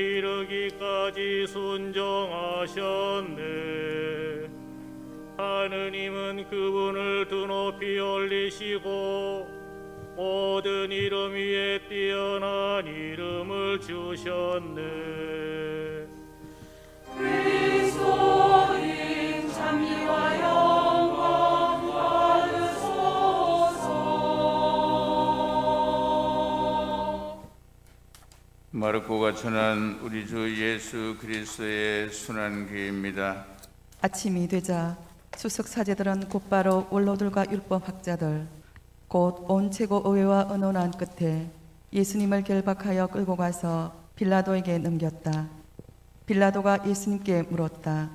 이르기까지 순종하셨네. 하느님은 그분을 드높이 올리시고 모든 이름 위에 뛰어난 이름을 주셨네. 그리스도인 찬미와 영광 받으소서. 마르코가 전한 우리 주 예수 그리스도의 순환기입니다. 아침이 되자 수석 사제들은 곧바로 원로들과 율법학자들 곧 온 최고의회와 의논한 끝에 예수님을 결박하여 끌고 가서 빌라도에게 넘겼다. 빌라도가 예수님께 물었다.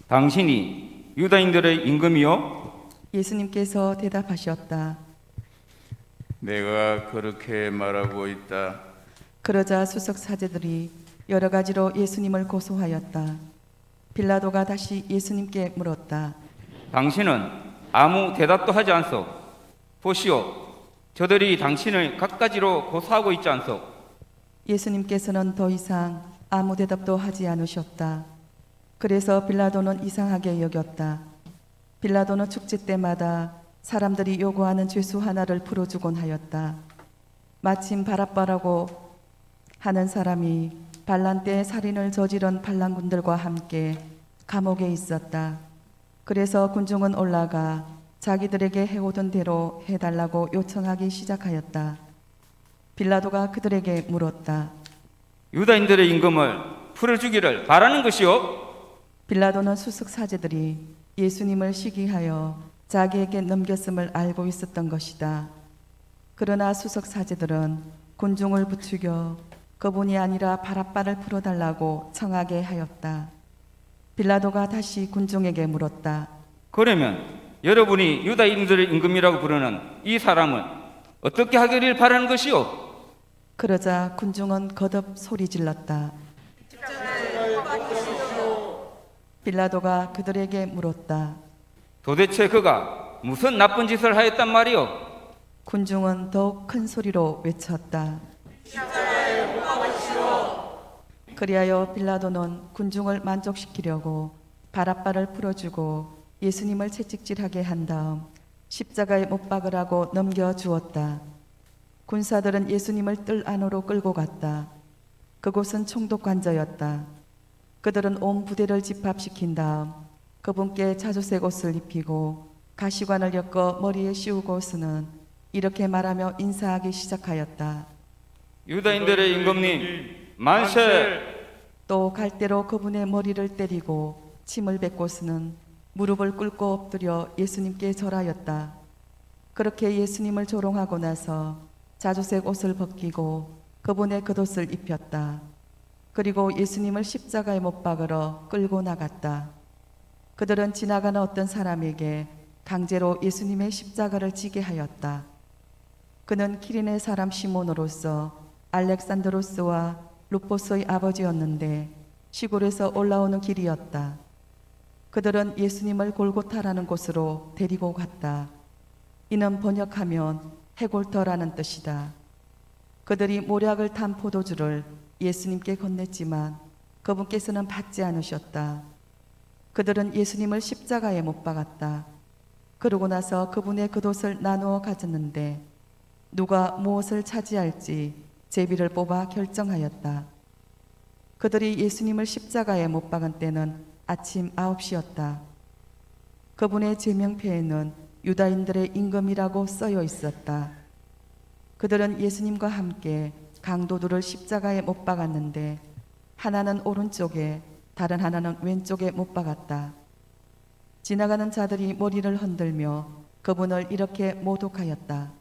당신이 유다인들의 임금이요? 예수님께서 대답하셨다. 내가 그렇게 말하고 있다. 그러자 수석 사제들이 여러 가지로 예수님을 고소하였다. 빌라도가 다시 예수님께 물었다. 당신은 아무 대답도 하지 않소. 보시오, 저들이 당신을 갖가지로 고소하고 있지 않소. 예수님께서는 더 이상 아무 대답도 하지 않으셨다. 그래서 빌라도는 이상하게 여겼다. 빌라도는 축제 때마다 사람들이 요구하는 죄수 하나를 풀어주곤 하였다. 마침 바라바라고 하는 사람이 반란 때 살인을 저지른 반란군들과 함께 감옥에 있었다. 그래서 군중은 올라가 자기들에게 해오던 대로 해달라고 요청하기 시작하였다. 빌라도가 그들에게 물었다. 유다인들의 임금을 풀어주기를 바라는 것이요? 빌라도는 수석 사제들이 예수님을 시기하여 자기에게 넘겼음을 알고 있었던 것이다. 그러나 수석 사제들은 군중을 부추겨 그분이 아니라 바라바를 풀어달라고 청하게 하였다. 빌라도가 다시 군중에게 물었다. 그러면 여러분이 유다인들의 임금이라고 부르는 이 사람은 어떻게 하기를 바라는 것이요? 그러자 군중은 거듭 소리 질렀다. 빌라도가 그들에게 물었다. 도대체 그가 무슨 나쁜 짓을 하였단 말이요? 군중은 더욱 큰 소리로 외쳤다. 그리하여 빌라도는 군중을 만족시키려고 바라바를 풀어주고 예수님을 채찍질하게 한 다음 십자가에 못 박으라고 넘겨주었다. 군사들은 예수님을 뜰 안으로 끌고 갔다. 그곳은 총독관저였다. 그들은 온 부대를 집합시킨 다음 그분께 자주색 옷을 입히고 가시관을 엮어 머리에 씌우고서는 이렇게 말하며 인사하기 시작하였다. 유다인들의 임금님, 만세! 또 갈대로 그분의 머리를 때리고 침을 뱉고서는 무릎을 꿇고 엎드려 예수님께 절하였다. 그렇게 예수님을 조롱하고 나서 자주색 옷을 벗기고 그분의 겉옷을 입혔다. 그리고 예수님을 십자가에 못 박으러 끌고 나갔다. 그들은 지나가는 어떤 사람에게 강제로 예수님의 십자가를 지게 하였다. 그는 키리네 사람 시몬으로서 알렉산드로스와 루포스의 아버지였는데 시골에서 올라오는 길이었다. 그들은 예수님을 골고타라는 곳으로 데리고 갔다. 이는 번역하면 해골터라는 뜻이다. 그들이 모략을 탄 포도주를 예수님께 건넸지만 그분께서는 받지 않으셨다. 그들은 예수님을 십자가에 못 박았다. 그러고 나서 그분의 겉옷을 나누어 가졌는데 누가 무엇을 차지할지 제비를 뽑아 결정하였다. 그들이 예수님을 십자가에 못 박은 때는 아침 9시였다. 그분의 제명표에는 유다인들의 임금이라고 써여 있었다. 그들은 예수님과 함께 강도들을 십자가에 못 박았는데 하나는 오른쪽에 다른 하나는 왼쪽에 못 박았다. 지나가는 자들이 머리를 흔들며 그분을 이렇게 모독하였다.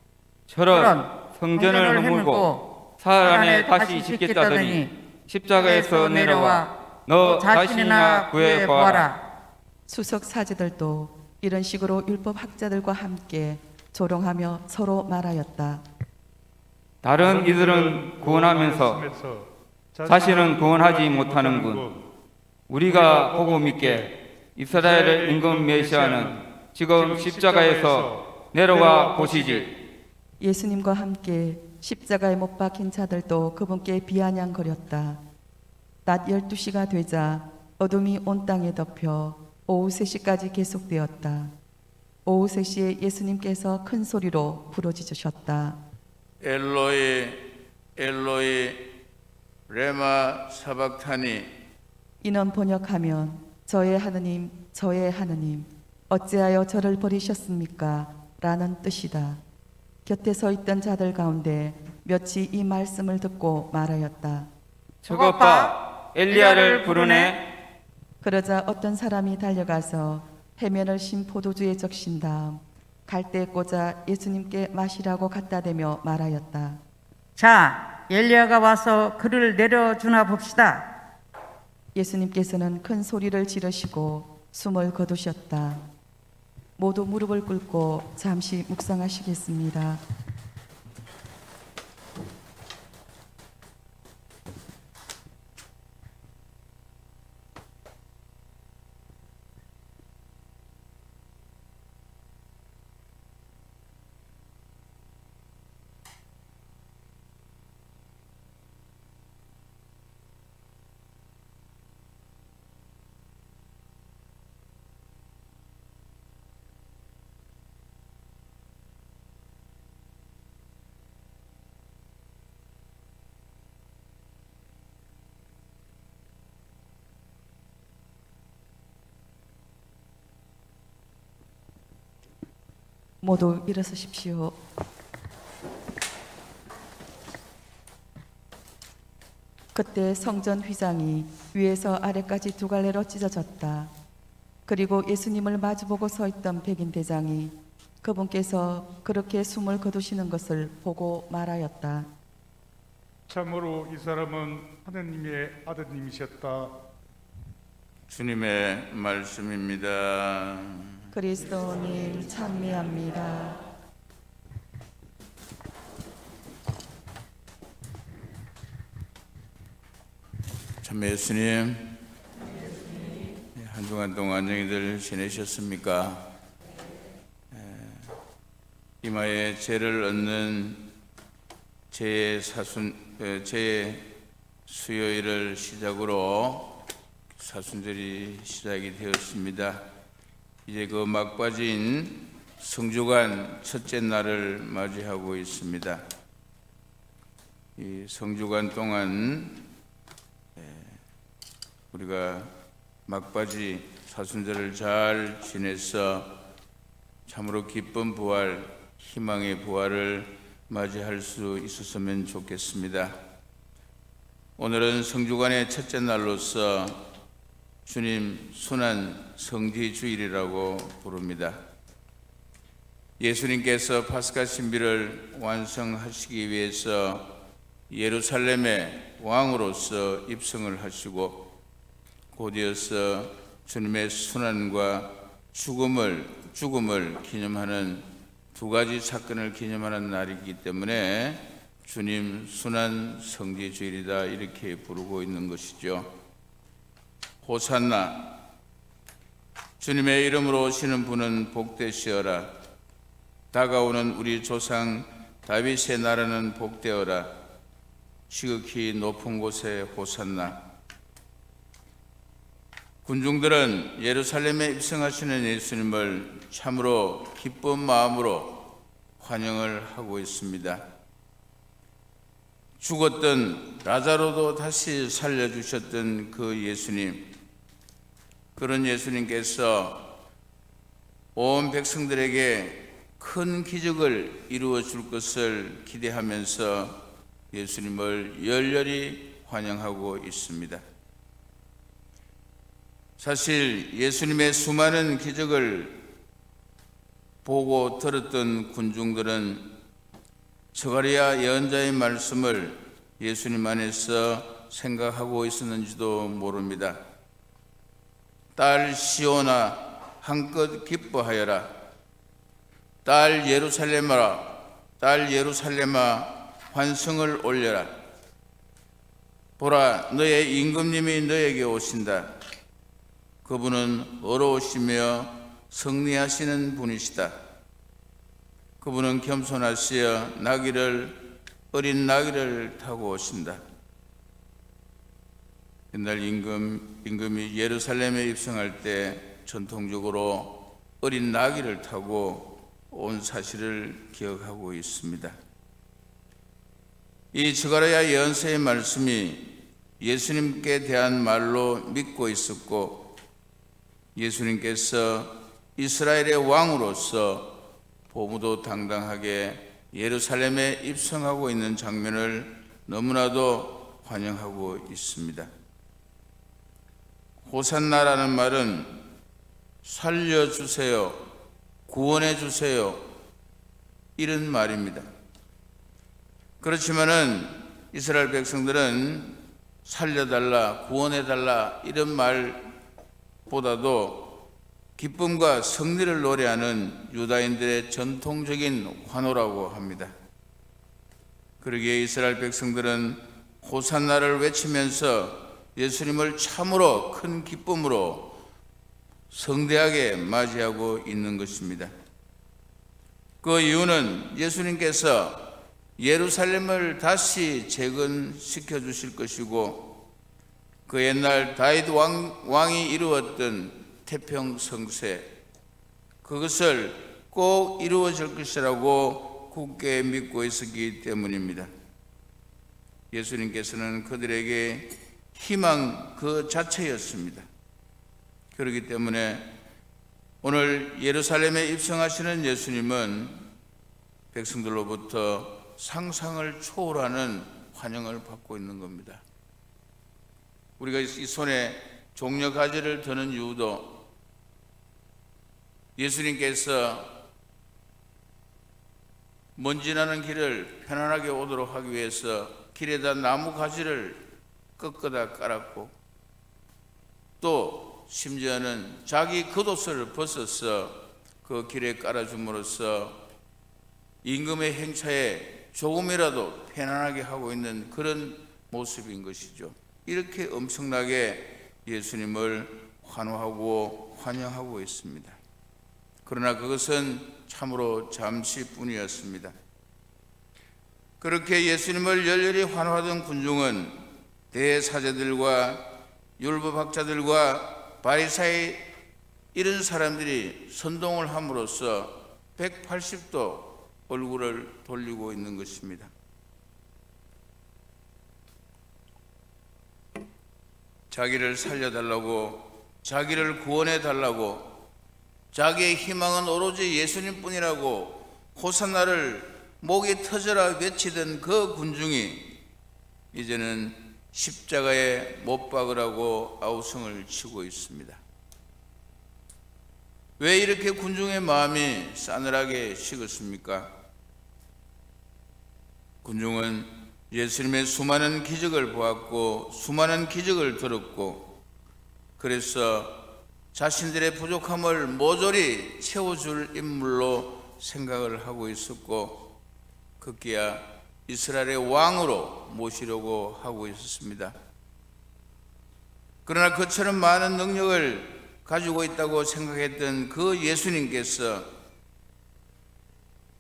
저런 성전을 허물고 사흘 안에 다시 짓겠다더니 십자가에서 내려와 너 자신이나 구해보아라. 수석 사제들도 이런 식으로 율법 학자들과 함께 조롱하며 서로 말하였다. 다른 이들은 구원하면서 자신은 구원하지 못하는군. 우리가 보고 믿게 이스라엘의 임금 메시아는 지금 십자가에서 내려와 보시지. 예수님과 함께 십자가에 못 박힌 자들도 그분께 비아냥거렸다. 낮 12시가 되자 어둠이 온 땅에 덮여 오후 3시까지 계속되었다. 오후 3시에 예수님께서 큰 소리로 부르짖으셨다. 엘로이 엘로이 레마 사박타니. 이는 번역하면 저의 하느님 저의 하느님 어찌하여 저를 버리셨습니까? 라는 뜻이다. 곁에 서 있던 자들 가운데 몇이 이 말씀을 듣고 말하였다. 저것 봐, 엘리야를 부르네. 그러자 어떤 사람이 달려가서 해면을 신 포도주에 적신 다음 갈대에 꽂아 예수님께 마시라고 갖다 대며 말하였다. 자, 엘리야가 와서 그를 내려주나 봅시다. 예수님께서는 큰 소리를 지르시고 숨을 거두셨다. 모두 무릎을 꿇고 잠시 묵상하시겠습니다. 모두 일어서십시오. 그때 성전 휘장이 위에서 아래까지 두 갈래로 찢어졌다. 그리고 예수님을 마주보고 서 있던 백인 대장이 그분께서 그렇게 숨을 거두시는 것을 보고 말하였다. 참으로 이 사람은 하느님의 아드님이셨다. 주님의 말씀입니다. 그리스도님 찬미합니다. 참매 예수님, 한 주간 동안 안녕히들 지내셨습니까? 이마에 죄를 얻는 죄의 수요일을 시작으로 사순절이 시작이 되었습니다. 이제 그 막바지인 성주간 첫째 날을 맞이하고 있습니다. 이 성주간 동안 우리가 막바지 사순절을 잘 지내서 참으로 기쁜 부활, 희망의 부활을 맞이할 수 있었으면 좋겠습니다. 오늘은 성주간의 첫째 날로서 주님 순환 성지주일이라고 부릅니다. 예수님께서 파스카 신비를 완성하시기 위해서 예루살렘의 왕으로서 입성을 하시고 곧이어서 주님의 순환과 죽음을 기념하는 두 가지 사건을 기념하는 날이기 때문에 주님 순환 성지주일이다 이렇게 부르고 있는 것이죠. 호산나, 주님의 이름으로 오시는 분은 복되시어라. 다가오는 우리 조상 다윗의 나라는 복되어라. 지극히 높은 곳에 호산나. 군중들은 예루살렘에 입성하시는 예수님을 참으로 기쁜 마음으로 환영을 하고 있습니다. 죽었던 라자로도 다시 살려주셨던 그 예수님, 그런 예수님께서 온 백성들에게 큰 기적을 이루어 줄 것을 기대하면서 예수님을 열렬히 환영하고 있습니다. 사실 예수님의 수많은 기적을 보고 들었던 군중들은 스가랴 예언자의 말씀을 예수님 안에서 생각하고 있었는지도 모릅니다. 딸 시온아 한껏 기뻐하여라. 딸 예루살렘아 환성을 올려라. 보라, 너의 임금님이 너에게 오신다. 그분은 어려우시며 승리하시는 분이시다. 그분은 겸손하시어 어린 나귀를 타고 오신다. 옛날 임금이 예루살렘에 입성할 때 전통적으로 어린 나귀를 타고 온 사실을 기억하고 있습니다. 이 스가랴 예언서의 말씀이 예수님께 대한 말로 믿고 있었고, 예수님께서 이스라엘의 왕으로서 보무도 당당하게 예루살렘에 입성하고 있는 장면을 너무나도 환영하고 있습니다. 호산나라는 말은 살려주세요, 구원해주세요, 이런 말입니다. 그렇지만은 이스라엘 백성들은 살려달라, 구원해달라 이런 말보다도 기쁨과 승리를 노래하는 유다인들의 전통적인 환호라고 합니다. 그러기에 이스라엘 백성들은 호산나를 외치면서 예수님을 참으로 큰 기쁨으로 성대하게 맞이하고 있는 것입니다. 그 이유는 예수님께서 예루살렘을 다시 재건시켜 주실 것이고, 그 옛날 다윗 왕이 이루었던 태평성세, 그것을 꼭 이루어질 것이라고 굳게 믿고 있었기 때문입니다. 예수님께서는 그들에게 희망 그 자체였습니다. 그렇기 때문에 오늘 예루살렘에 입성하시는 예수님은 백성들로부터 상상을 초월하는 환영을 받고 있는 겁니다. 우리가 이 손에 종려 가지를 드는 이유도 예수님께서 먼지 나는 길을 편안하게 오도록 하기 위해서 길에다 나무 가지를 꺾어다 깔았고, 또 심지어는 자기 겉옷을 벗어서 그 길에 깔아줌으로써 임금의 행차에 조금이라도 편안하게 하고 있는 그런 모습인 것이죠. 이렇게 엄청나게 예수님을 환호하고 환영하고 있습니다. 그러나 그것은 참으로 잠시뿐이었습니다. 그렇게 예수님을 열렬히 환호하던 군중은 대사제들과 율법학자들과 바리사이 이런 사람들이 선동을 함으로써 180도 얼굴을 돌리고 있는 것입니다. 자기를 살려달라고, 자기를 구원해달라고, 자기의 희망은 오로지 예수님뿐이라고 호산나를 목이 터져라 외치던 그 군중이 이제는 십자가에 못 박으라고 아우성을 치고 있습니다. 왜 이렇게 군중의 마음이 싸늘하게 식었습니까? 군중은 예수님의 수많은 기적을 보았고 수많은 기적을 들었고, 그래서 자신들의 부족함을 모조리 채워줄 인물로 생각을 하고 있었고, 급기야 이스라엘의 왕으로 모시려고 하고 있었습니다. 그러나 그처럼 많은 능력을 가지고 있다고 생각했던 그 예수님께서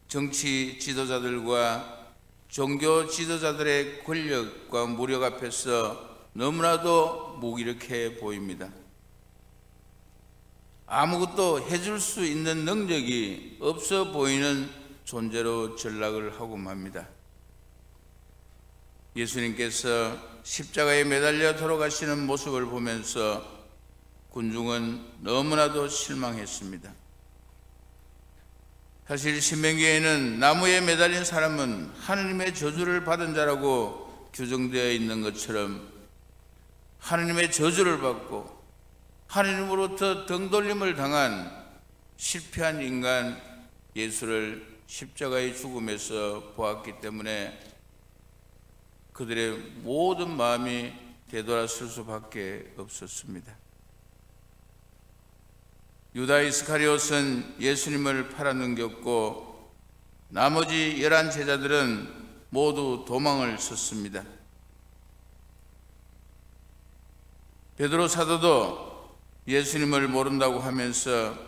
정치 지도자들과 종교 지도자들의 권력과 무력 앞에서 너무나도 무기력해 보입니다. 아무것도 해줄 수 있는 능력이 없어 보이는 존재로 전락을 하고 맙니다. 예수님께서 십자가에 매달려 돌아가시는 모습을 보면서 군중은 너무나도 실망했습니다. 사실 신명기에는 나무에 매달린 사람은 하느님의 저주를 받은 자라고 규정되어 있는 것처럼 하느님의 저주를 받고 하느님으로부터 등돌림을 당한 실패한 인간 예수를 십자가의 죽음에서 보았기 때문에 그들의 모든 마음이 되돌아설 수밖에 없었습니다. 유다 이스카리옷은 예수님을 팔아넘겼고 나머지 11 제자들은 모두 도망을 쳤습니다. 베드로 사도도 예수님을 모른다고 하면서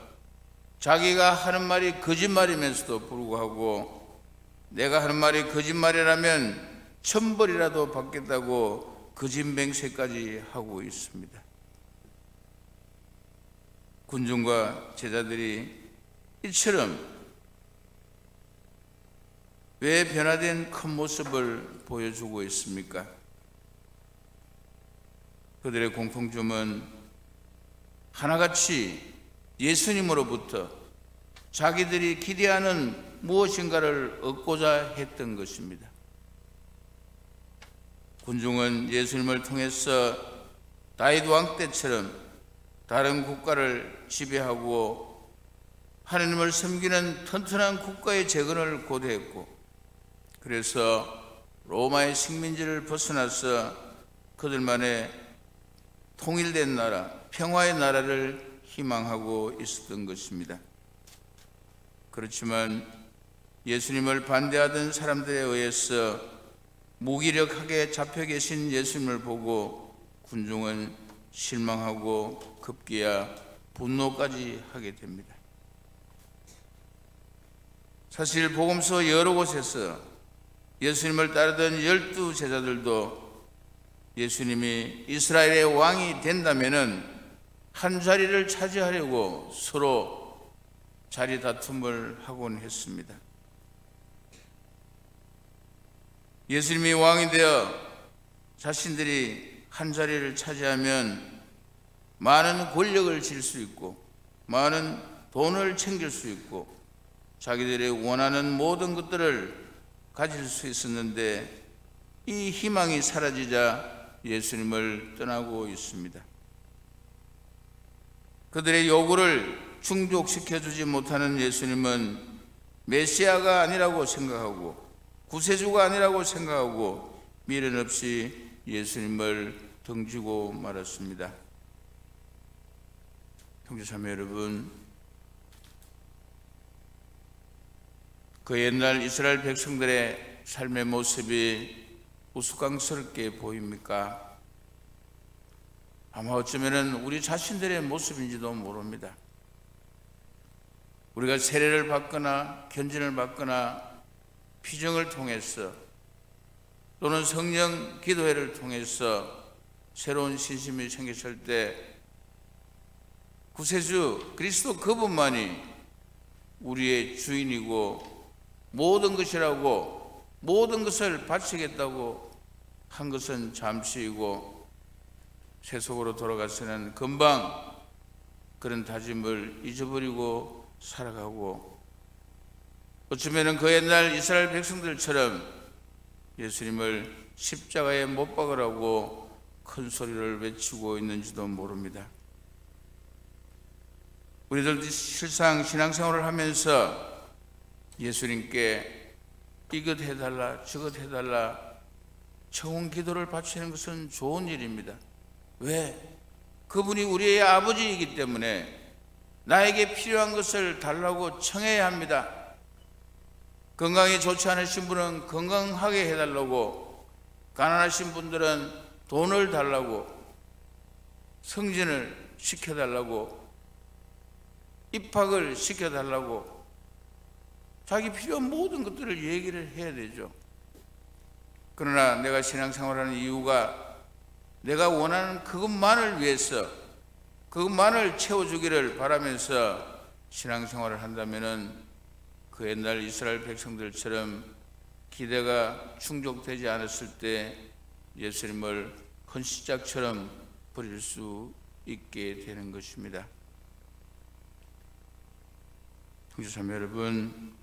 자기가 하는 말이 거짓말이면서도 불구하고 내가 하는 말이 거짓말이라면 천벌이라도 받겠다고 거짓 맹세까지 하고 있습니다. 군중과 제자들이 이처럼 왜 변화된 큰 모습을 보여주고 있습니까? 그들의 공통점은 하나같이 예수님으로부터 자기들이 기대하는 무엇인가를 얻고자 했던 것입니다. 군중은 예수님을 통해서 다윗 왕 때처럼 다른 국가를 지배하고 하나님을 섬기는 튼튼한 국가의 재건을 고대했고, 그래서 로마의 식민지를 벗어나서 그들만의 통일된 나라, 평화의 나라를 희망하고 있었던 것입니다. 그렇지만 예수님을 반대하던 사람들에 의해서 무기력하게 잡혀 계신 예수님을 보고 군중은 실망하고 급기야 분노까지 하게 됩니다. 사실 복음서 여러 곳에서 예수님을 따르던 12 제자들도 예수님이 이스라엘의 왕이 된다면은 한 자리를 차지하려고 서로 자리 다툼을 하곤 했습니다. 예수님이 왕이 되어 자신들이 한 자리를 차지하면 많은 권력을 질 수 있고 많은 돈을 챙길 수 있고 자기들이 원하는 모든 것들을 가질 수 있었는데, 이 희망이 사라지자 예수님을 떠나고 있습니다. 그들의 요구를 충족시켜주지 못하는 예수님은 메시아가 아니라고 생각하고 구세주가 아니라고 생각하고 미련 없이 예수님을 등지고 말았습니다. 형제자매 여러분, 그 옛날 이스라엘 백성들의 삶의 모습이 우스꽝스럽게 보입니까? 아마 어쩌면 우리 자신들의 모습인지도 모릅니다. 우리가 세례를 받거나 견진을 받거나 피정을 통해서 또는 성령 기도회를 통해서 새로운 신심이 생겼을 때 구세주 그리스도 그분만이 우리의 주인이고 모든 것이라고, 모든 것을 바치겠다고 한 것은 잠시이고 세속으로 돌아가서는 금방 그런 다짐을 잊어버리고 살아가고, 어쩌면 그 옛날 이스라엘 백성들처럼 예수님을 십자가에 못 박으라고 큰 소리를 외치고 있는지도 모릅니다. 우리들도 실상 신앙생활을 하면서 예수님께 이것 해달라 저것 해달라 청혼 기도를 바치는 것은 좋은 일입니다. 왜? 그분이 우리의 아버지이기 때문에 나에게 필요한 것을 달라고 청해야 합니다. 건강이 좋지 않으신 분은 건강하게 해달라고, 가난하신 분들은 돈을 달라고, 성진을 시켜달라고, 입학을 시켜달라고, 자기 필요한 모든 것들을 얘기를 해야 되죠. 그러나 내가 신앙생활하는 이유가 내가 원하는 그것만을 위해서 그것만을 채워주기를 바라면서 신앙생활을 한다면은 그 옛날 이스라엘 백성들처럼 기대가 충족되지 않았을 때 예수님을 헌시짝처럼 버릴 수 있게 되는 것입니다. 형제자매 여러분,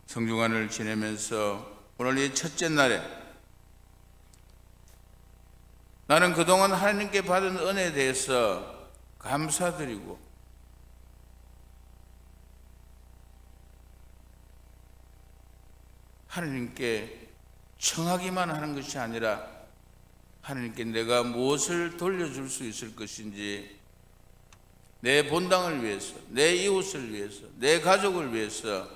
성중환을 지내면서 오늘 이 첫째 날에 나는 그동안 하나님께 받은 은혜에 대해서 감사드리고 하나님께 청하기만 하는 것이 아니라 하나님께 내가 무엇을 돌려줄 수 있을 것인지, 내 본당을 위해서, 내 이웃을 위해서, 내 가족을 위해서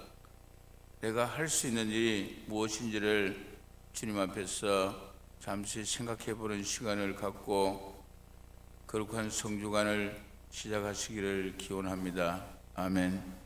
내가 할 수 있는 일이 무엇인지를 주님 앞에서 잠시 생각해 보는 시간을 갖고 거룩한 성주간을 시작하시기를 기원합니다. 아멘.